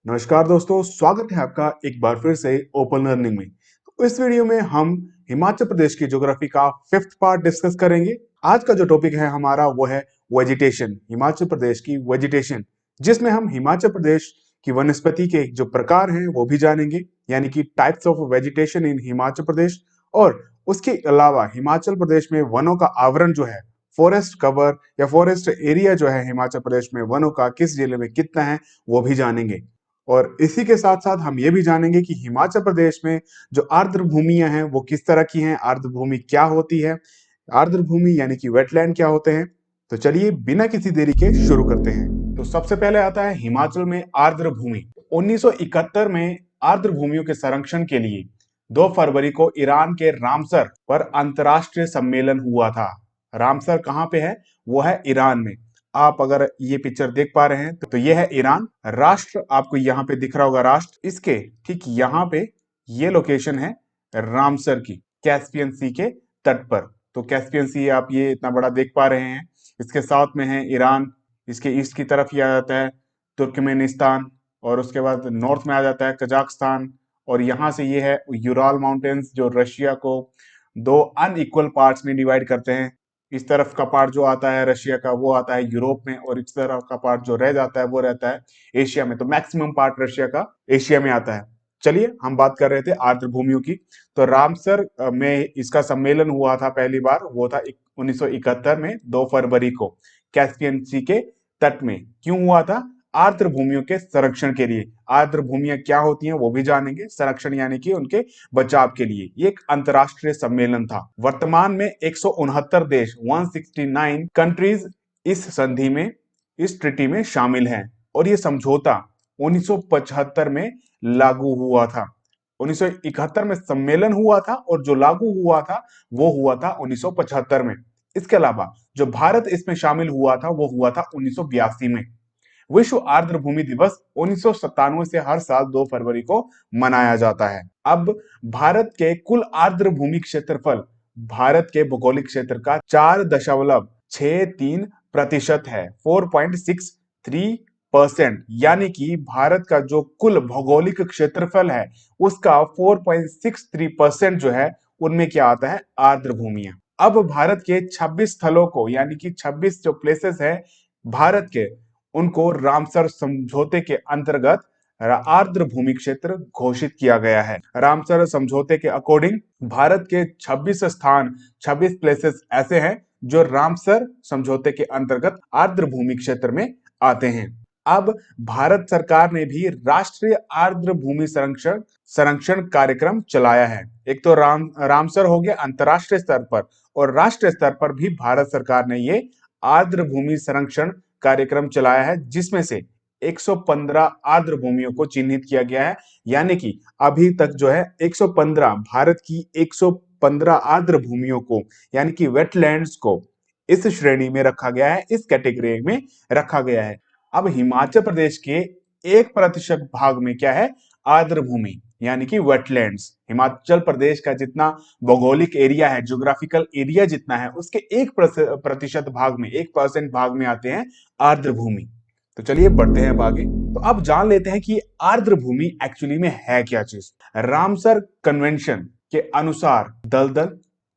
नमस्कार दोस्तों, स्वागत है आपका एक बार फिर से ओपन लर्निंग में। तो इस वीडियो में हम हिमाचल प्रदेश की ज्योग्राफी का फिफ्थ पार्ट डिस्कस करेंगे। आज का जो टॉपिक है हमारा वो है वेजिटेशन, हिमाचल प्रदेश की वेजिटेशन, जिसमें हम हिमाचल प्रदेश की वनस्पति के जो प्रकार हैं वो भी जानेंगे, यानी कि टाइप्स ऑफ वेजिटेशन इन हिमाचल प्रदेश। और उसके अलावा हिमाचल प्रदेश में वनों का आवरण जो है, फॉरेस्ट कवर या फॉरेस्ट एरिया जो है हिमाचल प्रदेश में वनों का किस जिले में कितना है वो भी जानेंगे। और इसी के साथ साथ हम ये भी जानेंगे कि हिमाचल प्रदेश में जो आर्द्र भूमियां हैं वो किस तरह की हैं, आर्द्र भूमि क्या होती है, आर्द्र भूमि यानी कि वेटलैंड क्या होते हैं। तो चलिए बिना किसी देरी के शुरू करते हैं। तो सबसे पहले आता है हिमाचल में आर्द्र भूमि। 1971 में आर्द्र भूमियों के संरक्षण के लिए 2 फरवरी को ईरान के रामसर पर अंतरराष्ट्रीय सम्मेलन हुआ था। रामसर कहाँ पे है? वो है ईरान में। आप अगर ये पिक्चर देख पा रहे हैं तो ये है ईरान। राष्ट्र आपको यहाँ पे दिख रहा होगा, राष्ट्र इसके ठीक यहाँ पे ये लोकेशन है रामसर की, कैस्पियन सी के तट पर। तो कैस्पियन सी आप ये इतना बड़ा देख पा रहे हैं, इसके साथ में है ईरान। इसके ईस्ट की तरफ ही आ जाता है तुर्कमेनिस्तान, और उसके बाद नॉर्थ में आ जाता है कजाकिस्तान, और यहाँ से ये है यूराल माउंटेन्स जो रशिया को 2 अनइक्वल पार्ट्स में डिवाइड करते हैं। इस तरफ का पार्ट जो आता है रशिया का वो आता है यूरोप में, और इस तरफ का पार्ट जो रह जाता है वो रहता है एशिया में। तो मैक्सिमम पार्ट रशिया का एशिया में आता है। चलिए हम बात कर रहे थे आर्द्र भूमियों की। तो रामसर में इसका सम्मेलन हुआ था पहली बार, वो था 1971 में 2 फरवरी को कैस्पियन सी के तट में। क्यों हुआ था? आर्द्र भूमियों के संरक्षण के लिए। आर्द्र भूमियां क्या होती हैं वो भी जानेंगे, संरक्षण यानी कि उनके बचाव के लिए। ये एक अंतरराष्ट्रीय सम्मेलन था। वर्तमान में 169 देश 169 कंट्रीज इस संधि में, इस ट्रिटी में शामिल हैं, और ये समझौता 1975 में लागू हुआ था। 1971 में सम्मेलन हुआ था और जो लागू हुआ था वो हुआ था 1975 में। इसके अलावा जो भारत इसमें शामिल हुआ था वो हुआ था 1982 में। विश्व आर्द्र भूमि दिवस 1997 से हर साल 2 फरवरी को मनाया जाता है। अब भारत के कुल आर्द्र भूमि क्षेत्रफल भारत के भौगोलिक क्षेत्र का 4.63% है, 4.63%। यानी कि भारत का जो कुल भौगोलिक क्षेत्रफल है उसका 4.63% जो है उनमें क्या आता है? आर्द्र भूमियां। अब भारत के 26 स्थलों को, यानी कि 26 जो प्लेसेस है भारत के, उनको रामसर समझौते के अंतर्गत आर्द्र भूमि क्षेत्र घोषित किया गया है। रामसर समझौते के अकॉर्डिंग भारत के 26 स्थान, 26 प्लेसेस ऐसे हैं जो रामसर समझौते के अंतर्गत आर्द्र भूमि क्षेत्र में आते हैं। अब भारत सरकार ने भी राष्ट्रीय आर्द्र भूमि संरक्षण कार्यक्रम चलाया है। एक तो रामसर हो गया अंतरराष्ट्रीय स्तर पर, और राष्ट्रीय स्तर पर भी भारत सरकार ने ये आर्द्र भूमि संरक्षण कार्यक्रम चलाया है, जिसमें से 115 आर्द्र भूमियों को चिन्हित किया गया है। यानी कि अभी तक जो है 115 भारत की 115 आर्द्र भूमियों को, यानी कि वेटलैंड्स को इस श्रेणी में रखा गया है, इस कैटेगरी में रखा गया है। अब हिमाचल प्रदेश के 1% भाग में क्या है? आर्द्र भूमि यानी कि वेटलैंड्स। हिमाचल प्रदेश का जितना भौगोलिक एरिया है, ज्योग्राफिकल एरिया जितना है, उसके 1% भाग में, 1% भाग में आते हैं आर्द्र भूमि। तो चलिए बढ़ते हैं अब आगे। तो अब जान लेते हैं कि आर्द्र भूमि एक्चुअली में है क्या चीज। रामसर कन्वेंशन के अनुसार दलदल,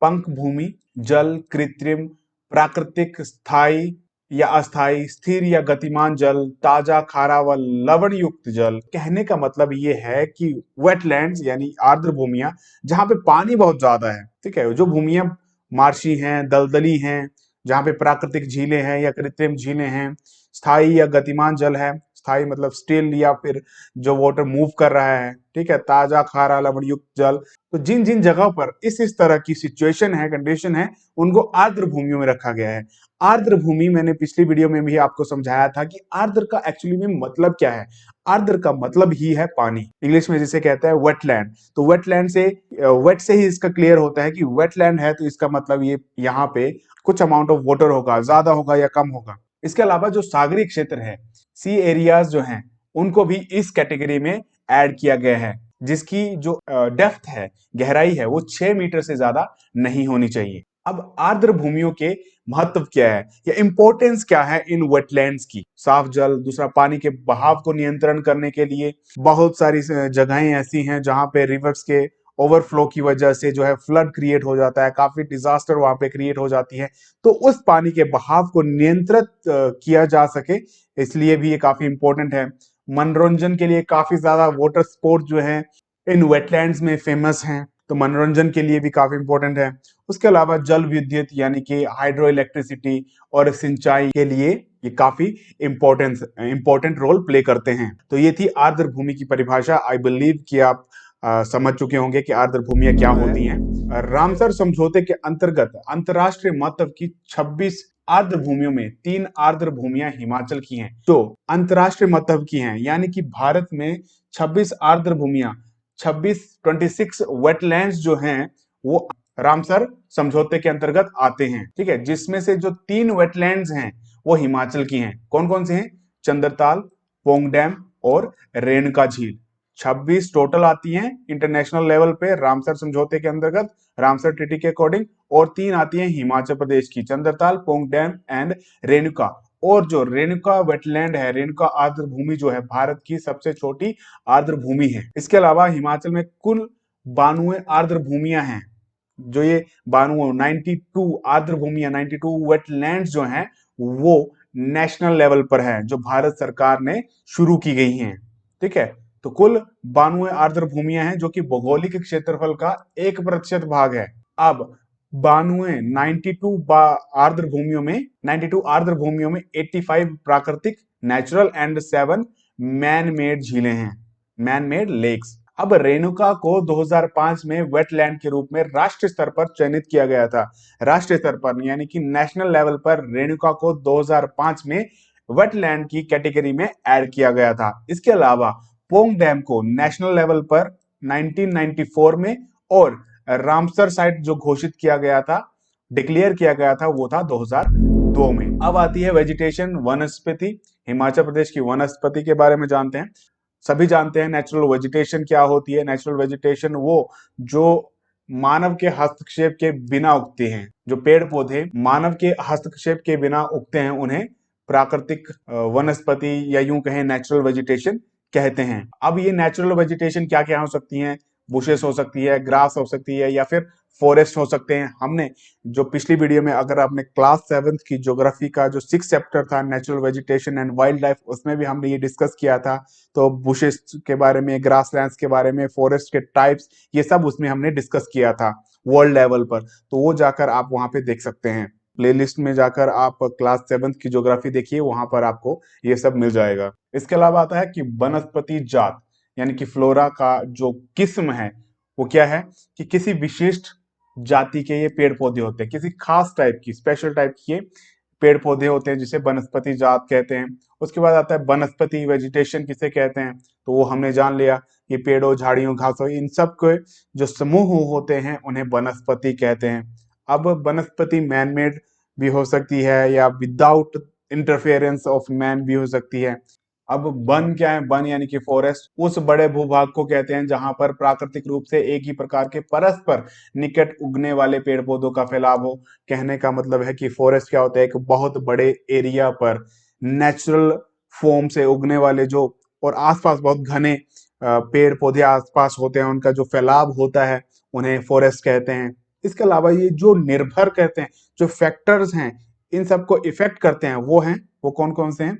पंख भूमि, जल, कृत्रिम, प्राकृतिक, स्थायी या अस्थायी, स्थिर या गतिमान जल, ताजा, खारा व लवण युक्त जल। कहने का मतलब ये है कि वेटलैंड्स यानी आर्द्र भूमियां जहां पे पानी बहुत ज्यादा है, ठीक है, जो भूमियां मार्शी हैं, दलदली हैं, जहां पे प्राकृतिक झीलें हैं या कृत्रिम झीलें हैं, स्थायी या गतिमान जल है, स्थायी मतलब स्टिल या फिर जो वाटर मूव कर रहा है, ठीक है, ताजा, खारा, लवण युक्त जल। तो जिन जिन जगह पर इस तरह की सिचुएशन है, कंडीशन है, उनको आर्द्र भूमियों में रखा गया है। आर्द्र भूमि मैंने पिछली वीडियो में भी आपको समझाया था कि आर्द्र का एक्चुअली में मतलब क्या है। आर्द्र का मतलब ही है पानी, इंग्लिश में जिसे कहते हैं वेटलैंड। तो वेटलैंड से, वेट से ही इसका क्लियर होता है कि वेटलैंड है, तो इसका मतलब ये यहाँ पे कुछ अमाउंट ऑफ वाटर होगा, ज्यादा होगा या कम होगा। इसके अलावा जो सागरीय क्षेत्र है, सी एरियाज जो हैं, उनको भी इस कैटेगरी में ऐड किया गया है, जिसकी जो डेप्थ है, गहराई है, वो 6 मीटर से ज्यादा नहीं होनी चाहिए। अब आर्द्र भूमियों के महत्व क्या है या इंपॉर्टेंस क्या है इन वेटलैंड्स की? साफ जल, दूसरा पानी के बहाव को नियंत्रण करने के लिए बहुत सारी जगहें ऐसी हैं जहां पे रिवर्स के ओवरफ्लो की वजह से जो है फ्लड क्रिएट हो जाता है, काफी डिजास्टर वहां पे क्रिएट हो जाती है। तो उस पानी के बहाव को नियंत्रित किया जा सके, इसलिए भी ये काफी इंपॉर्टेंट है। मनोरंजन के लिए काफी ज्यादा वाटर स्पोर्ट जो है इन वेटलैंड्स में फेमस हैं, तो मनोरंजन के लिए भी काफी इंपॉर्टेंट है। उसके अलावा जल विद्युत यानी कि हाइड्रो इलेक्ट्रिसिटी और सिंचाई के लिए ये काफी इंपॉर्टेंट रोल प्ले करते हैं। तो ये थी आर्द्र भूमि की परिभाषा। आई बिलीव कि आप समझ चुके होंगे कि आर्द्र भूमियां क्या होती हैं। रामसर समझौते के अंतर्गत अंतरराष्ट्रीय महत्व की 26 आर्द्र भूमियों में 3 आर्द्र भूमियां हिमाचल की हैं, जो अंतरराष्ट्रीय महत्व की हैं, यानी कि भारत में 26 आर्द्र भूमियां, 26 वेटलैंड्स जो हैं वो रामसर समझौते के अंतर्गत आते हैं। ठीक है, जिसमें से जो 3 वेटलैंड्स हैं वो हिमाचल की हैं। कौन कौन से हैं? चंद्रताल, पोंग डैम और रेणुका झील। 26 टोटल आती हैं इंटरनेशनल लेवल पे रामसर समझौते के अंतर्गत, रामसर ट्रीटी के अकॉर्डिंग, और 3 आती हैं हिमाचल प्रदेश की, चंद्रताल, पोंग डैम एंड रेणुका। और जो रेणुका वेटलैंड है, रेणुका आर्द्र भूमि जो है भारत की सबसे छोटी आर्द्र भूमि है। इसके अलावा हिमाचल में कुल 92 आर्द्र भूमियां हैं। जो ये 92 आर्द्र भूमियां, 92 वेटलैंड्स जो हैं वो नेशनल लेवल पर है, जो भारत सरकार ने शुरू की गई हैं। ठीक है, तो कुल 92 आर्द्र भूमियां हैं जो कि भौगोलिक क्षेत्रफल का 1% भाग है। अब 92 आर्द्र भूमियों में 85 प्राकृतिक नेचुरल एंड 7 मैन मेड झीलें हैं, मैन मेड लेक्स। अब रेणुका को 2005 में वेटलैंड के रूप में राष्ट्रीय स्तर पर चयनित किया गया था। राष्ट्रीय स्तर पर यानी कि नेशनल लेवल पर रेणुका को 2005 में वेटलैंड की कैटेगरी में ऐड किया गया था। इसके अलावा पोंग डैम को नेशनल लेवल पर 1994 में, और रामसर साइट जो घोषित किया गया था, डिक्लेयर किया गया था, वो था 2002 में। अब आती है वेजिटेशन, वनस्पति। हिमाचल प्रदेश की वनस्पति के बारे में जानते हैं। सभी जानते हैं नेचुरल वेजिटेशन क्या होती है। नेचुरल वेजिटेशन वो जो मानव के हस्तक्षेप के बिना उगते हैं, जो पेड़ पौधे मानव के हस्तक्षेप के बिना उगते हैं, उन्हें प्राकृतिक वनस्पति या यूं कहें नेचुरल वेजिटेशन कहते हैं। अब ये नेचुरल वेजिटेशन क्या क्या हो सकती हैं? बुशेस हो सकती है, ग्रास हो सकती है, या फिर फॉरेस्ट हो सकते हैं। हमने जो पिछली वीडियो में, अगर आपने क्लास 7th की ज्योग्राफी का जो 6 चैप्टर था natural vegetation and wild life, उसमें भी हमने ये डिस्कस किया था। तो बुशेस के बारे में, ग्रासलैंड्स के बारे में, फॉरेस्ट के टाइप्स, ये सब उसमें हमने डिस्कस किया था वर्ल्ड लेवल पर। तो वो जाकर आप वहां पे देख सकते हैं, प्लेलिस्ट में जाकर आप क्लास 7th की ज्योग्राफी देखिए, वहां पर आपको ये सब मिल जाएगा। इसके अलावा आता है कि वनस्पति जात यानी कि फ्लोरा का जो किस्म है वो क्या है कि किसी विशिष्ट जाति के ये पेड़ पौधे होते हैं, किसी खास टाइप की, स्पेशल टाइप के ये पेड़ पौधे होते हैं, जिसे वनस्पति जात कहते हैं। उसके बाद आता है वनस्पति वेजिटेशन किसे कहते हैं, तो वो हमने जान लिया, ये पेड़ों, झाड़ियों, घासों, इन सब के जो समूह होते हैं उन्हें वनस्पति कहते हैं। अब वनस्पति मैन मेड भी हो सकती है या विदाउट इंटरफेरेंस ऑफ मैन भी हो सकती है। अब वन क्या है? वन यानी कि फॉरेस्ट उस बड़े भूभाग को कहते हैं जहां पर प्राकृतिक रूप से एक ही प्रकार के परस्पर निकट उगने वाले पेड़ पौधों का फैलाव हो। कहने का मतलब है कि फॉरेस्ट क्या होता है? एक बहुत बड़े एरिया पर नेचुरल फॉर्म से उगने वाले जो, और आसपास बहुत घने पेड़ पौधे आसपास होते हैं, उनका जो फैलाव होता है, उन्हें फॉरेस्ट कहते हैं। इसके अलावा ये जो निर्भर कहते हैं, जो फैक्टर्स हैं इन सबको इफेक्ट करते हैं, वो कौन कौन से हैं?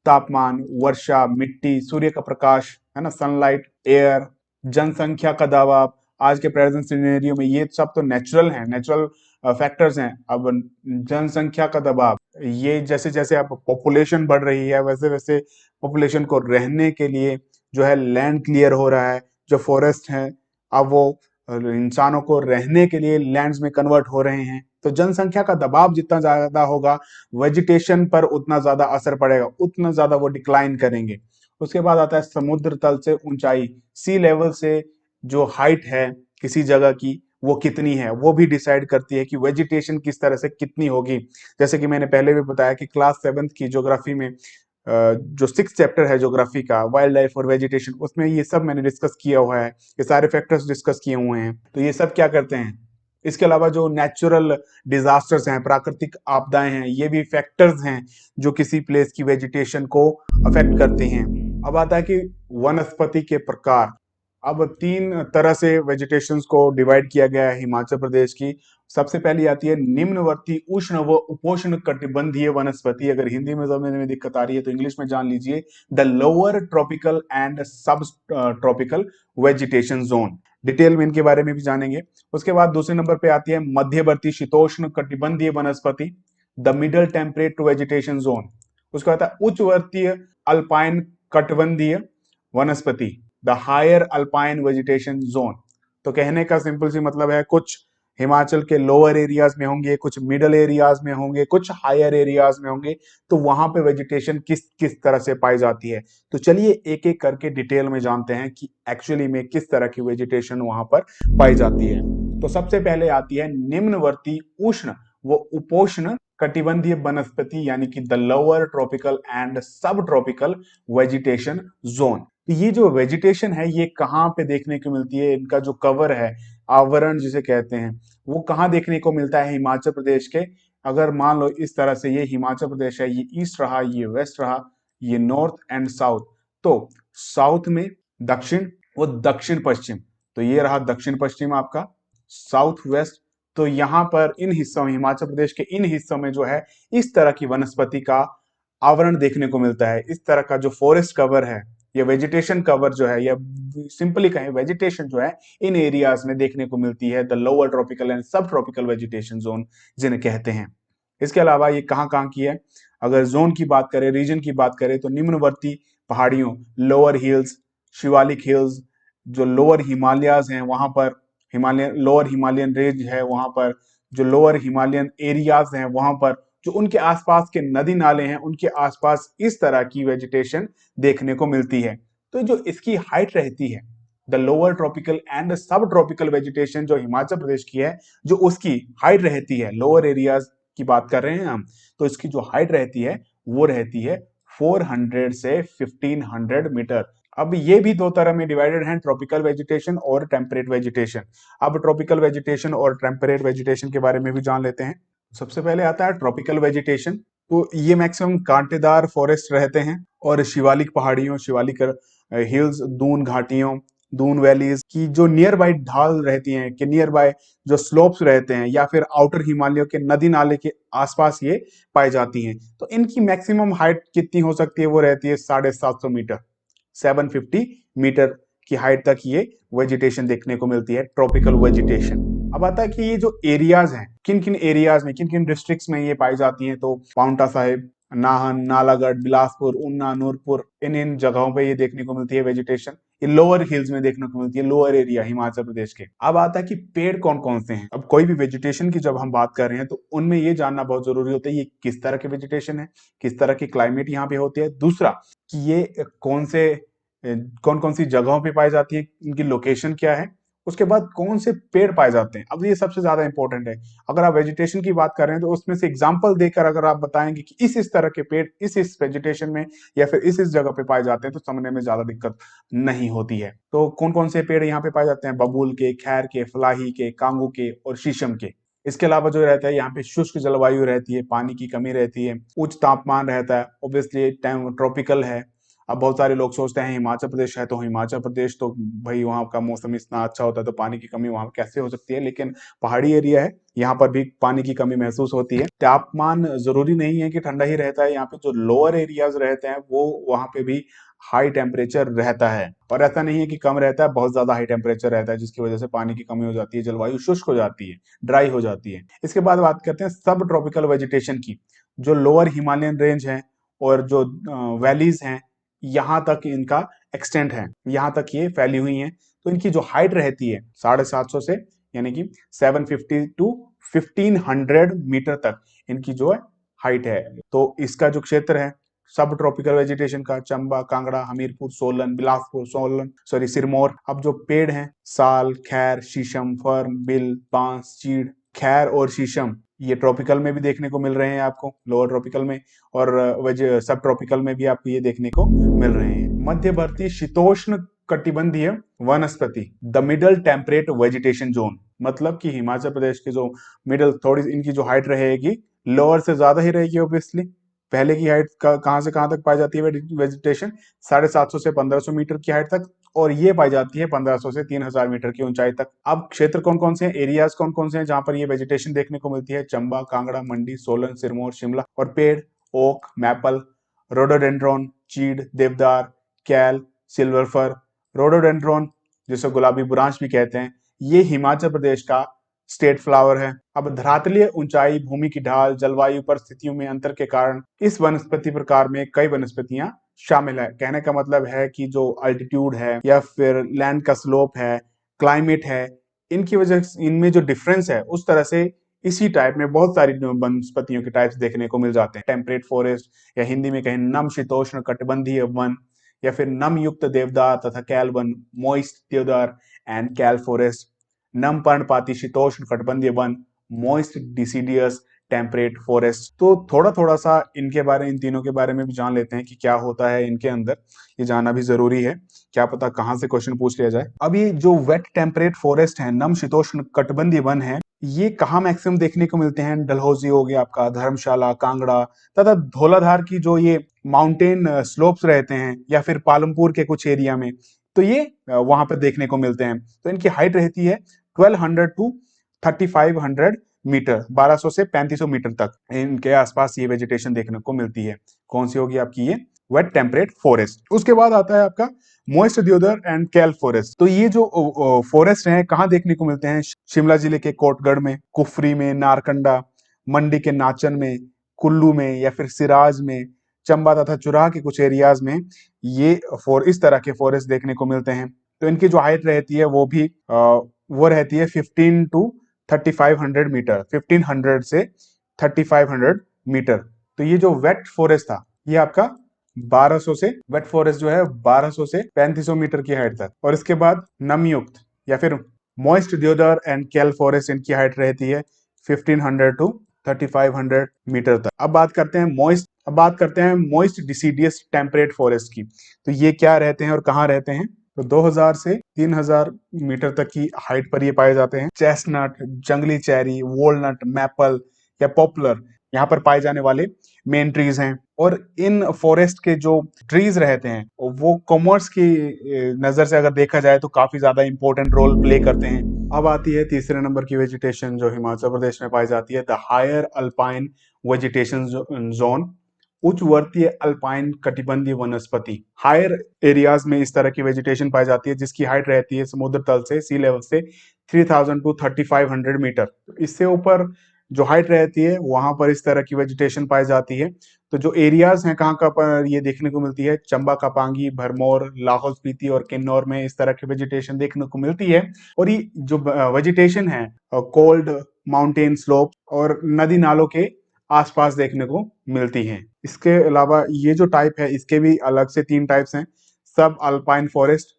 तापमान, वर्षा, मिट्टी, सूर्य का प्रकाश, है ना, सनलाइट, एयर, जनसंख्या का दबाव। आज के प्रेजेंट सिनेरियो में ये सब तो नेचुरल है, नेचुरल फैक्टर्स हैं। अब जनसंख्या का दबाव, ये जैसे जैसे अब पॉपुलेशन बढ़ रही है, वैसे वैसे पॉपुलेशन को रहने के लिए जो है लैंड क्लियर हो रहा है। जो फॉरेस्ट है अब वो इंसानों को रहने के लिए लैंड्स में कन्वर्ट हो रहे हैं। तो जनसंख्या का दबाव जितना ज्यादा होगा, वेजिटेशन पर उतना ज्यादा असर पड़ेगा, उतना ज्यादा वो डिक्लाइन करेंगे। उसके बाद आता है समुद्र तल से ऊंचाई, सी लेवल से जो हाइट है किसी जगह की वो कितनी है, वो भी डिसाइड करती है कि वेजिटेशन किस तरह से कितनी होगी। जैसे कि मैंने पहले भी बताया कि क्लास 7th की ज्योग्राफी में जो 6 चैप्टर है ज्योग्राफी का, वाइल्ड लाइफ और वेजिटेशन, उसमें ये सब मैंने डिस्कस किया हुआ है, ये सारे फैक्टर्स डिस्कस किए हुए हैं। तो ये सब क्या करते हैं? इसके अलावा जो नेचुरल डिजास्टर्स हैं, प्राकृतिक आपदाएं हैं, ये भी फैक्टर्स हैं जो किसी प्लेस की वेजिटेशन को अफेक्ट करती हैं। अब आता है कि वनस्पति के प्रकार। अब 3 तरह से वेजिटेशंस को डिवाइड किया गया है हिमाचल प्रदेश की। सबसे पहली आती है निम्नवर्ती उष्ण व उपोष्ण कटिबंधीय वनस्पति। अगर हिंदी में समझने में दिक्कत आ रही है तो इंग्लिश में जान लीजिए, द लोअर ट्रॉपिकल एंड सब ट्रॉपिकल वेजिटेशन जोन। डिटेल में इनके बारे में भी जानेंगे। उसके बाद दूसरे नंबर पे आती है मध्यवर्ती शीतोष्ण कटिबंधीय वनस्पति, the middle temperate vegetation zone. उसके बाद उच्चवर्तीय अल्पाइन कटिबंधीय वनस्पति, the higher alpine vegetation zone. तो कहने का सिंपल सी मतलब है, कुछ हिमाचल के लोअर एरियाज में होंगे, कुछ मिडल एरियाज में होंगे, कुछ हायर एरियाज में होंगे, तो वहां पे वेजिटेशन किस किस तरह से पाई जाती है। तो चलिए एक एक करके डिटेल में जानते हैं कि एक्चुअली में किस तरह की वेजिटेशन वहां पर पाई जाती है। तो सबसे पहले आती है निम्नवर्ती उष्ण व उपोष्ण कटिबंधीय वनस्पति, यानी कि द लोअर ट्रॉपिकल एंड सब ट्रॉपिकल वेजिटेशन जोन। तो ये जो वेजिटेशन है ये कहाँ पे देखने को मिलती है, इनका जो कवर है, आवरण जिसे कहते हैं, वो कहाँ देखने को मिलता है हिमाचल प्रदेश के। अगर मान लो इस तरह से ये हिमाचल प्रदेश है, ये ईस्ट रहा, ये वेस्ट रहा, ये नॉर्थ एंड साउथ। तो साउथ में दक्षिण वो दक्षिण पश्चिम, तो ये रहा दक्षिण पश्चिम आपका, साउथ वेस्ट। तो यहाँ पर इन हिस्सों में, हिमाचल प्रदेश के इन हिस्सों में जो है इस तरह की वनस्पति का आवरण देखने को मिलता है। इस तरह का जो फॉरेस्ट कवर है, ये वेजिटेशन कवर जो है, या सिंपली कहें वेजिटेशन जो है, इन एरियाज में देखने को मिलती है, द लोअर ट्रॉपिकल एंड सब ट्रॉपिकल वेजिटेशन जोन जिन्हें कहते हैं। इसके अलावा ये कहाँ कहाँ की है, अगर जोन की बात करें, रीजन की बात करें, तो निम्नवर्ती पहाड़ियों, लोअर हिल्स, शिवालिक हिल्स, जो लोअर हिमालयाज हैं वहां पर, हिमालयन लोअर हिमालयन रेंज है वहां पर, जो लोअर हिमालयन एरियाज हैं वहां पर, जो उनके आसपास के नदी नाले हैं उनके आसपास इस तरह की वेजिटेशन देखने को मिलती है। तो जो इसकी हाइट रहती है, द लोअर ट्रॉपिकल एंड सब ट्रॉपिकल वेजिटेशन जो हिमाचल प्रदेश की है, जो उसकी हाइट रहती है, लोअर एरियाज की बात कर रहे हैं हम, तो इसकी जो हाइट रहती है वो रहती है 400 से 1500 मीटर। अब ये भी 2 तरह में डिवाइडेड हैं, ट्रॉपिकल वेजिटेशन और टेम्परेट वेजिटेशन। अब ट्रॉपिकल वेजिटेशन और टेम्परेट वेजिटेशन के बारे में भी जान लेते हैं। सबसे पहले आता है ट्रॉपिकल वेजिटेशन। तो ये मैक्सिमम कांटेदार फॉरेस्ट रहते हैं और शिवालिक पहाड़ियों, शिवालिक हिल्स, दून घाटियों, दून वैलीज की जो नियर बाय ढाल रहती हैं, कि नियर बाय जो स्लोप्स रहते हैं, या फिर आउटर हिमालयों के नदी नाले के आसपास ये पाई जाती हैं। तो इनकी मैक्सिमम हाइट कितनी हो सकती है, वो रहती है 750 मीटर, 750 मीटर की हाइट तक ये वेजिटेशन देखने को मिलती है, ट्रॉपिकल वेजिटेशन। अब आता है कि ये जो एरियाज हैं, किन किन एरियाज में, किन किन डिस्ट्रिक्ट्स में ये पाई जाती हैं। तो पाउंटा साहिब, नाहन, नालागढ़, बिलासपुर, ऊना, नूरपुर, इन इन जगहों पे ये देखने को मिलती है वेजिटेशन। ये लोअर हिल्स में देखने को मिलती है, लोअर एरिया हिमाचल प्रदेश के। अब आता है कि पेड़ कौन कौन से हैं। अब कोई भी वेजिटेशन की जब हम बात कर रहे हैं तो उनमें ये जानना बहुत जरूरी होता है, ये किस तरह के वेजिटेशन है, किस तरह की क्लाइमेट यहाँ पे होती है। दूसरा कि ये कौन कौन सी जगहों पे पाई जाती है, इनकी लोकेशन क्या है। उसके बाद कौन से पेड़ पाए जाते हैं। अब ये सबसे ज्यादा इंपॉर्टेंट है। अगर आप वेजिटेशन की बात कर रहे हैं तो उसमें से एग्जांपल देकर अगर आप बताएंगे कि इस तरह के पेड़ इस वेजिटेशन में या फिर इस जगह पे पाए जाते हैं, तो समझने में ज्यादा दिक्कत नहीं होती है। तो कौन कौन से पेड़ यहाँ पे पाए जाते हैं, बबूल के, खैर के, फलाही के, कांगू के और शीशम के। इसके अलावा जो रहता है यहाँ पे शुष्क जलवायु रहती है, पानी की कमी रहती है, उच्च तापमान रहता है, ऑब्वियसली ट्रॉपिकल है। अब बहुत सारे लोग सोचते हैं हिमाचल प्रदेश है तो हिमाचल प्रदेश तो भाई वहाँ का मौसम इतना अच्छा होता है तो पानी की कमी वहां कैसे हो सकती है, लेकिन पहाड़ी एरिया है, यहाँ पर भी पानी की कमी महसूस होती है। तापमान जरूरी नहीं है कि ठंडा ही रहता है, यहाँ पे जो लोअर एरियाज रहते हैं वो वहां पे भी हाई टेम्परेचर रहता है, और ऐसा नहीं है कि कम रहता है, बहुत ज्यादा हाई टेम्परेचर रहता है, जिसकी वजह से पानी की कमी हो जाती है, जलवायु शुष्क हो जाती है, ड्राई हो जाती है। इसके बाद बात करते हैं सब ट्रॉपिकल वेजिटेशन की। जो लोअर हिमालयन रेंज है और जो वैलीज हैं, यहाँ तक इनका एक्सटेंट है, यहाँ तक ये फैली हुई हैं। तो इनकी जो हाइट रहती है 750 से यानी कि 750 टू 1500 मीटर तक इनकी जो है हाइट है। तो इसका जो क्षेत्र है सब ट्रॉपिकल वेजिटेशन का, चंबा, कांगड़ा, हमीरपुर, सोलन, बिलासपुर, सिरमौर। अब जो पेड़ हैं, साल, खैर, शीशम, फर्न, बिल, बांस, चीड़, खैर और शीशम, ये ट्रॉपिकल में भी देखने को मिल रहे हैं आपको, लोअर ट्रॉपिकल में, और सब ट्रॉपिकल में भी आपको ये देखने को मिल रहे हैं। मध्यवर्ती शीतोष्ण कटिबंधीय वनस्पति, the middle temperate vegetation zone. मतलब कि हिमाचल प्रदेश की जो मिडल थोड़ी इनकी जो हाइट रहेगी लोअर से ज्यादा ही रहेगी ऑब्वियसली। पहले की हाइट कहाँ से कहाँ तक पाई जाती है वेजिटेशन? 750 से 1500 मीटर की हाइट तक, और ये पाई जाती है 1500 से 3000 मीटर की ऊंचाई तक। अब क्षेत्र कौन कौन से हैं, एरियाज कौन कौन से हैं जहां पर ये वेजिटेशन देखने को मिलती है? चंबा, कांगड़ा, मंडी, सोलन, सिरमौर, शिमला। और पेड़ ओक, मैपल, रोडोडेंड्रॉन, चीड़, देवदार, कैल, सिल्वर फर, रोडोडेंड्रॉन जिसे गुलाबी बुरांश भी कहते हैं, ये हिमाचल प्रदेश का स्टेट फ्लावर है। अब धरातलीय ऊंचाई, भूमि की ढाल, जलवायु परिस्थितियों में अंतर के कारण इस वनस्पति प्रकार में कई वनस्पतियां शामिल है। कहने का मतलब है कि जो अल्टीट्यूड है या फिर लैंड का स्लोप है, क्लाइमेट है, इनकी वजह से इनमें जो डिफरेंस है उस तरह से इसी टाइप में बहुत सारी वनस्पतियों के टाइप्स देखने को मिल जाते हैं। टेम्परेट फॉरेस्ट या हिंदी में कहें नम शीतोष्ण कटिबंधीय वन, या फिर नम युक्त देवदार तथा कैल वन, मॉइस्ट देवदार एंड कैल फॉरेस्ट, नम पर्णपाती शीतोष्ण कटिबंधीय one, moist deciduous temperate forest. तो थोड़ा थोड़ा सा इनके बारे इन तीनों के बारे में भी जान लेते हैं कि क्या होता है इनके अंदर, ये जानना भी जरूरी है, क्या पता कहाँ से क्वेश्चन पूछ लिया जाए। अभी जो वेट टेम्परेट फॉरेस्ट है, नम शीतोष्ण कटिबंधीय वन है, ये कहाँ मैक्सिमम देखने को मिलते हैं? डलहौजी हो गया आपका, धर्मशाला, कांगड़ा तथा धौलाधार की जो ये माउंटेन स्लोप्स रहते हैं, या फिर पालमपुर के कुछ एरिया में, तो ये वहां पर देखने को मिलते हैं। तो इनकी हाइट रहती है 1200 टू 3500 मीटर, 1200 से 3500 मीटर तक इनके आसपास ये वेजिटेशन देखने को मिलती है। कौन सी होगी आपकी? ये वेट टेम्परेट फॉरेस्ट। उसके बाद आता है आपका मॉइस्ट देवदार एंड कैल फॉरेस्ट। तो ये जो फॉरेस्ट हैं कहाँ देखने को मिलते हैं? शिमला जिले के कोटगढ़ में, कुफरी में, नारकंडा, मंडी के नाचन में, कुल्लू में, या फिर सिराज में, चंबा तथा चुराह के कुछ एरियाज में ये इस तरह के फॉरेस्ट देखने को मिलते हैं। तो इनकी जो हाइट रहती है वो रहती है 15 टू 3500 मीटर, 1500 से 3500 मीटर। तो ये जो वेट फॉरेस्ट था ये आपका 1200 से, वेट फॉरेस्ट जो है 1200 से 3500 मीटर की हाइट तक। और इसके बाद नमयुक्त या फिर मॉइस्ट देवदार एंड कैल फॉरेस्ट, इनकी हाइट रहती है 1500 टू 3500 मीटर तक। अब बात करते हैं मॉइस्ट डिसीडियस टेम्परेट फॉरेस्ट की। तो ये क्या रहते हैं और कहाँ रहते हैं? तो 2000 से 3000 मीटर तक की हाइट पर ये पाए जाते हैं। चेस्टनट, जंगली चेरी, वॉलनट, मैपल या पॉपुलर यहाँ पर पाए जाने वाले मेन ट्रीज हैं। और इन फॉरेस्ट के जो ट्रीज रहते हैं वो कॉमर्स की नजर से अगर देखा जाए तो काफी ज्यादा इंपॉर्टेंट रोल प्ले करते हैं। अब आती है तीसरे नंबर की वेजिटेशन जो हिमाचल प्रदेश में पाई जाती है, the higher alpine vegetation zone, उच्चवर्तीय अल्पाइन कटिबंधीय वनस्पति। हायर एरियाज में इस तरह की वेजिटेशन पाई जाती है जिसकी हाइट रहती है समुद्र तल से, सी लेवल से 3000 टू 3500 मीटर। इससे ऊपर जो हाइट रहती है वहां पर इस तरह की वेजिटेशन पाई जाती है। तो जो एरियाज हैं कहाँ पर ये देखने को मिलती है? चंबा का पांगी, भरमौर, लाहौल स्पीति और किन्नौर में इस तरह की वेजिटेशन देखने को मिलती है। और ये जो वेजिटेशन है कोल्ड माउंटेन स्लोप और नदी नालों के आसपास देखने को मिलती हैं। इसके अलावा ये जो टाइप है इसके भी अलग से 3 टाइप्स हैं: सब alpine forest,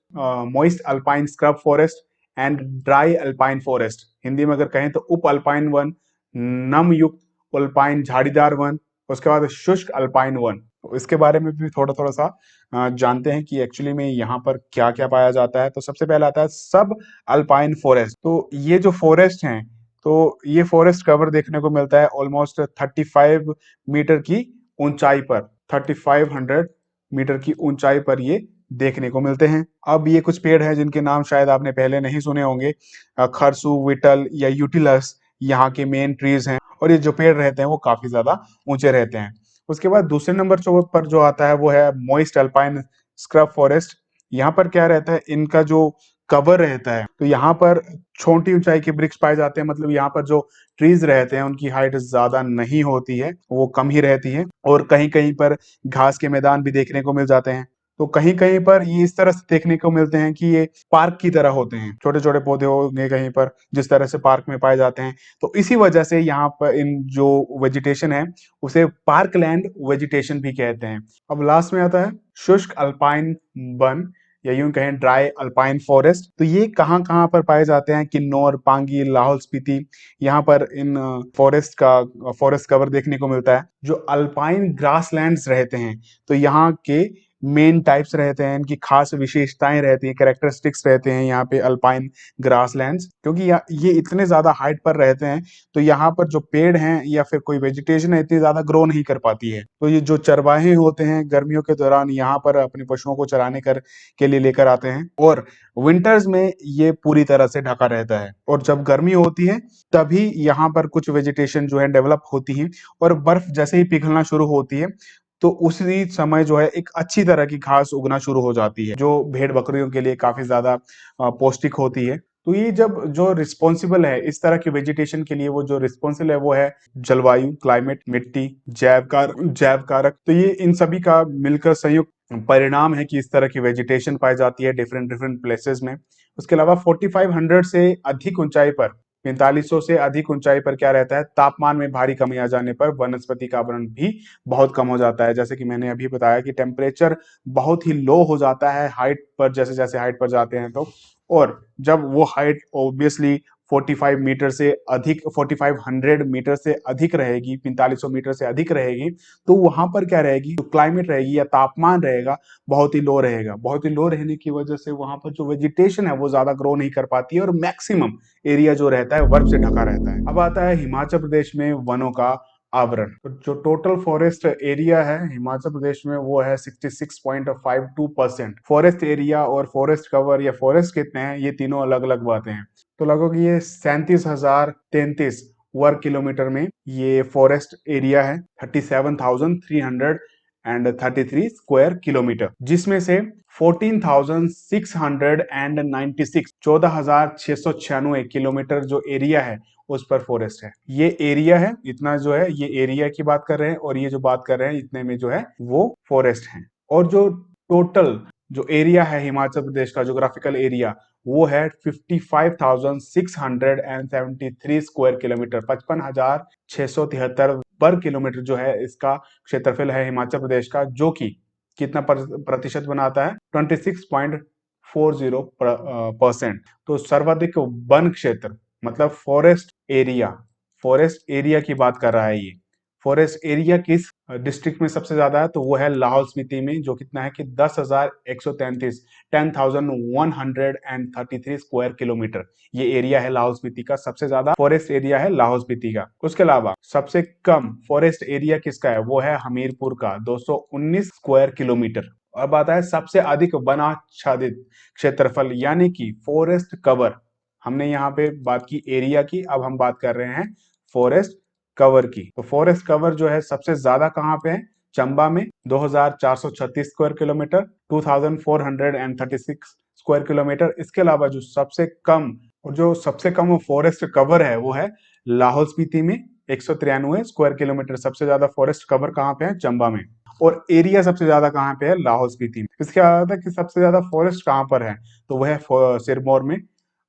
moist alpine scrub forest and dry alpine forest. Hindi में अगर कहें तो उप अल्पाइन वन, नम युक्त अल्पाइन झाड़ीदार वन, उसके बाद शुष्क अल्पाइन वन। इसके बारे में भी थोड़ा थोड़ा सा जानते हैं कि एक्चुअली में यहाँ पर क्या क्या पाया जाता है। तो सबसे पहला आता है सब अल्पाइन फॉरेस्ट। तो ये जो फॉरेस्ट हैं, तो ये फॉरेस्ट कवर देखने को मिलता है ऑलमोस्ट 35 मीटर की ऊंचाई पर, 3500 मीटर की ऊंचाई पर ये देखने को मिलते हैं। अब ये कुछ पेड़ हैं जिनके नाम शायद आपने पहले नहीं सुने होंगे। खरसू, विटल या यूटिलस यहाँ के मेन ट्रीज हैं, और ये जो पेड़ रहते हैं वो काफी ज्यादा ऊंचे रहते हैं। उसके बाद दूसरे नंबर पर जो आता है वो है मॉइस्ट अल्पाइन स्क्रब फॉरेस्ट। यहाँ पर क्या रहता है? इनका जो कवर रहता है, तो यहाँ पर छोटी ऊंचाई के वृक्ष पाए जाते हैं। मतलब यहाँ पर जो ट्रीज रहते हैं उनकी हाइट ज्यादा नहीं होती है, वो कम ही रहती है। और कहीं कहीं पर घास के मैदान भी देखने को मिल जाते हैं। तो कहीं कहीं पर ये इस तरह से देखने को मिलते हैं कि ये पार्क की तरह होते हैं, छोटे छोटे पौधे होंगे कहीं पर जिस तरह से पार्क में पाए जाते हैं। तो इसी वजह से यहाँ पर इन जो वेजिटेशन है उसे पार्क लैंड वेजिटेशन भी कहते हैं। अब लास्ट में आता है शुष्क अल्पाइन वन, या यूं कहें ड्राई अल्पाइन फॉरेस्ट। तो ये कहाँ कहाँ पर पाए जाते हैं? किन्नौर, पांगी, लाहौल स्पीति, यहाँ पर इन फॉरेस्ट कवर देखने को मिलता है। जो अल्पाइन ग्रासलैंड्स रहते हैं तो यहाँ के मेन टाइप्स रहते हैं, इनकी खास विशेषताएं रहती हैं, कैरेक्टरिस्टिक्स रहते हैं यहाँ पे अल्पाइन ग्रासलैंड्स, क्योंकि ये इतने ज्यादा हाइट पर रहते हैं तो यहाँ पर जो पेड़ हैं या फिर कोई वेजिटेशन है इतनी ज्यादा ग्रो नहीं कर पाती है। तो ये जो चरवाहे होते हैं गर्मियों के दौरान यहाँ पर अपने पशुओं को चराने के लिए लेकर आते हैं, और विंटर्स में ये पूरी तरह से ढका रहता है। और जब गर्मी होती है तभी यहाँ पर कुछ वेजिटेशन जो है डेवलप होती है, और बर्फ जैसे ही पिघलना शुरू होती है तो उसी समय जो है एक अच्छी तरह की घास उगना शुरू हो जाती है, जो भेड़ बकरियों के लिए काफी ज्यादा पौष्टिक होती है। तो ये जब जो रिस्पॉन्सिबल है इस तरह की वेजिटेशन के लिए, वो जो रिस्पॉन्सिबल है वो है जलवायु, क्लाइमेट, मिट्टी, जैव कारक। तो ये इन सभी का मिलकर संयुक्त परिणाम है कि इस तरह की वेजिटेशन पाई जाती है डिफरेंट डिफरेंट प्लेसेस में। उसके अलावा 4500 से अधिक ऊंचाई पर, 4500 से अधिक ऊंचाई पर क्या रहता है, तापमान में भारी कमी आ जाने पर वनस्पति का आवरण भी बहुत कम हो जाता है। जैसे कि मैंने अभी बताया कि टेम्परेचर बहुत ही लो हो जाता है हाइट पर, जैसे जैसे हाइट पर जाते हैं तो, और जब वो हाइट ऑब्वियसली 45 मीटर से अधिक, 4500 मीटर से अधिक रहेगी, 4500 मीटर से अधिक रहेगी, तो वहां पर क्या रहेगी, जो क्लाइमेट रहेगी या तापमान रहेगा बहुत ही लो रहेगा। बहुत ही लो रहने की वजह से वहां पर जो वेजिटेशन है वो ज्यादा ग्रो नहीं कर पाती है, और मैक्सिमम एरिया जो रहता है बर्फ से ढका रहता है। अब आता है हिमाचल प्रदेश में वनों का आवरण। तो जो टोटल फॉरेस्ट एरिया है हिमाचल प्रदेश में वो है 66.52%। फॉरेस्ट एरिया और फॉरेस्ट कवर या फॉरेस्ट कितने हैं ये तीनों अलग अलग बातें हैं। तो लगभग ये 37,033 वर्ग किलोमीटर में ये फॉरेस्ट एरिया है, 37,333 स्क्वायर किलोमीटर, जिसमें से 14,696 14,696 किलोमीटर जो एरिया है उस पर फॉरेस्ट है। ये एरिया है, इतना जो है ये एरिया की बात कर रहे हैं, और ये जो बात कर रहे हैं इतने में जो है वो फॉरेस्ट है। और जो टोटल जो एरिया है हिमाचल प्रदेश का जोग्राफिकल एरिया वो है 55,673 स्क्वायर किलोमीटर, 55,673 वर्ग किलोमीटर जो है इसका क्षेत्रफल है हिमाचल प्रदेश का, जो कि कितना प्रतिशत बनाता है, 26.40%। तो सर्वाधिक वन क्षेत्र मतलब फॉरेस्ट एरिया की बात कर रहा है ये। फॉरेस्ट एरिया किस डिस्ट्रिक्ट में सबसे ज्यादा है, तो वो है लाहौल स्पीति में, जो कितना है कि 10,133 10,133 स्क्वायर किलोमीटर ये एरिया है लाहौल स्पीति का, सबसे ज्यादा फॉरेस्ट एरिया है लाहौल स्पीति का। उसके अलावा सबसे कम फॉरेस्ट एरिया किसका है, वो है हमीरपुर का, 219 स्क्वायर किलोमीटर। अब आता है सबसे अधिक वनाच्छादित क्षेत्रफल यानी कि फॉरेस्ट कवर। हमने यहाँ पे बात की एरिया की, अब हम बात कर रहे हैं फॉरेस्ट कवर की। तो फॉरेस्ट कवर जो है सबसे ज्यादा कहाँ पे है, चंबा में 2,436 स्क्वायर किलोमीटर, 2,436 स्क्वायर किलोमीटर। इसके अलावा जो सबसे कम फॉरेस्ट कवर है वो है लाहौल स्पीति में, 193 स्क्वायर किलोमीटर। सबसे ज्यादा फॉरेस्ट कवर कहाँ पे है, चंबा में। और एरिया सबसे ज्यादा कहाँ पे है, लाहौल स्पीति में। इसके अलावा कि सबसे ज्यादा फॉरेस्ट कहाँ पर है, तो वह है सिरमौर में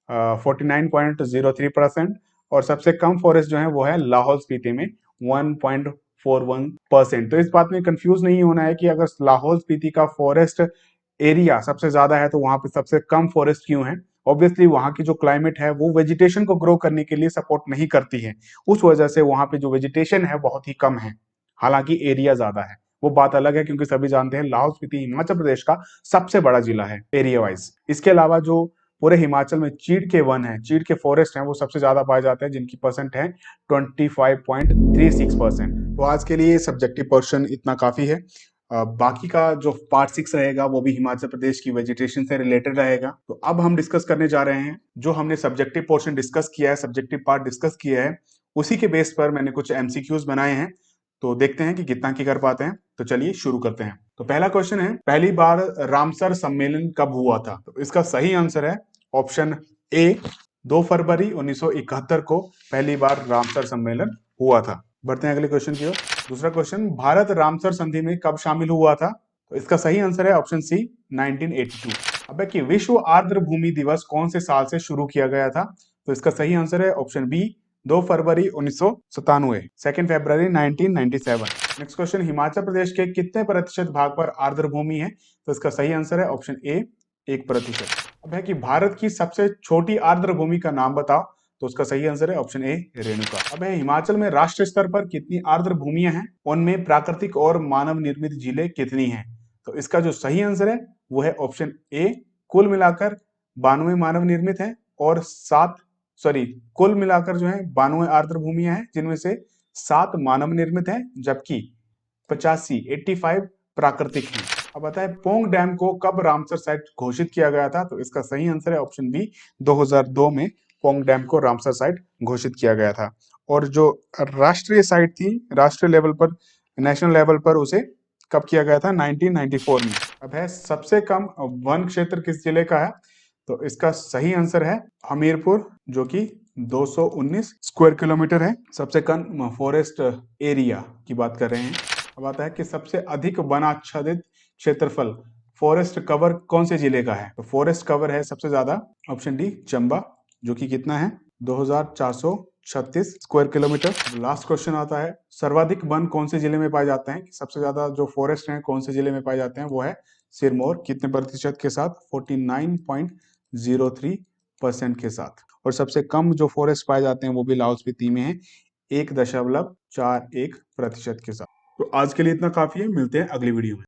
49.03%, और सबसे कम फॉरेस्ट जो है वो है लाहौल स्पीति में 1.41%। तो इस बात में कंफ्यूज नहीं होना है कि अगर लाहौल स्पीति का फॉरेस्ट एरिया सबसे ज्यादा है तो वहां पे सबसे कम फॉरेस्ट क्यों है। ऑब्वियसली वहां की जो क्लाइमेट है वो वेजिटेशन को ग्रो करने के लिए सपोर्ट नहीं करती है, उस वजह से वहां पे जो वेजिटेशन है बहुत ही कम है, हालांकि एरिया ज्यादा है। वो बात अलग है, क्योंकि सभी जानते हैं लाहौल स्पीति हिमाचल प्रदेश का सबसे बड़ा जिला है एरिया वाइज। इसके अलावा जो पूरे हिमाचल में चीड़ के वन है, चीड़ के फॉरेस्ट हैं, वो सबसे ज्यादा पाए जाते हैं, जिनकी परसेंट है 25.36%। तो आज के लिए सब्जेक्टिव पोर्शन इतना काफी है। बाकी का जो पार्ट 6 रहेगा वो भी हिमाचल प्रदेश की वेजिटेशन से रिलेटेड रहेगा। तो अब हम डिस्कस करने जा रहे हैं जो हमने सब्जेक्टिव पोर्शन डिस्कस किया है, सब्जेक्टिव पार्ट डिस्कस किया है, उसी के बेस पर मैंने कुछ एमसीक्यूज बनाए हैं। तो देखते हैं कि कितना की कर पाते हैं। तो चलिए शुरू करते हैं। तो पहला क्वेश्चन है, पहली बार रामसर सम्मेलन कब हुआ था। तो इसका सही आंसर है ऑप्शन ए, 2 फरवरी 1971 को पहली बार रामसर सम्मेलन हुआ था। बढ़ते हैं अगले क्वेश्चन की ओर। दूसरा क्वेश्चन, भारत रामसर संधि में कब शामिल हुआ था। तो इसका सही आंसर है ऑप्शन सी, 1982। अब है कि विश्व आर्द्र भूमि दिवस कौन से साल से शुरू किया गया था। तो इसका सही आंसर है ऑप्शन बी, 2 फरवरी 1997, 2 फरवरी 1997। नेक्स्ट क्वेश्चन, हिमाचल प्रदेश के कितने प्रतिशत भाग पर आर्द्र भूमि है। तो इसका सही आंसर है ऑप्शन ए, 1%। अब है कि भारत की सबसे छोटी आर्द्र भूमि का नाम बताओ। तो उसका सही आंसर है ऑप्शन ए, रेणुका। अब है हिमाचल में राष्ट्रीय स्तर पर कितनी आर्द्र भूमियां हैं, उनमें प्राकृतिक और मानव निर्मित झीलें कितनी हैं। तो तो इसका जो सही आंसर है वो है ऑप्शन ए। कुल मिलाकर 92 मानव निर्मित है और कुल मिलाकर जो है 92 आर्द्र भूमियां हैं, जिनमें से 7 मानव निर्मित हैं, जबकि 85 प्राकृतिक हैं। अब बताएं पोंग डैम को कब रामसर साइट घोषित किया गया था? तो इसका सही आंसर है ऑप्शन बी, 2002 में पोंग डैम को रामसर साइट घोषित किया गया था। और जो राष्ट्रीय साइट थी, राष्ट्रीय लेवल पर, नेशनल लेवल पर उसे कब किया गया था? 1994 में। अब है सबसे कम वन क्षेत्र किस जिले का है? तो इसका सही आंसर है हमीरपुर, जो कि 219 स्क्वायर किलोमीटर है। सबसे कम फॉरेस्ट एरिया की बात कर रहे हैं। अब आता है कि सबसे अधिक वनाच्छादित क्षेत्रफल, फॉरेस्ट कवर कौन से जिले का है? तो फॉरेस्ट कवर है सबसे ज्यादा ऑप्शन डी चंबा, जो कि कितना है? 2436 स्क्वायर किलोमीटर। लास्ट क्वेश्चन आता है सर्वाधिक वन कौन से जिले में पाए जाते हैं? सबसे ज्यादा जो फॉरेस्ट हैं कौन से जिले में पाए जाते हैं? वो है सिरमौर। कितने प्रतिशत के साथ? 49.03% के साथ। और सबसे कम जो फॉरेस्ट पाए जाते हैं वो भी लाहौल स्पीति में है, 1.41% के साथ। तो आज के लिए इतना काफी है, मिलते हैं अगली वीडियो में।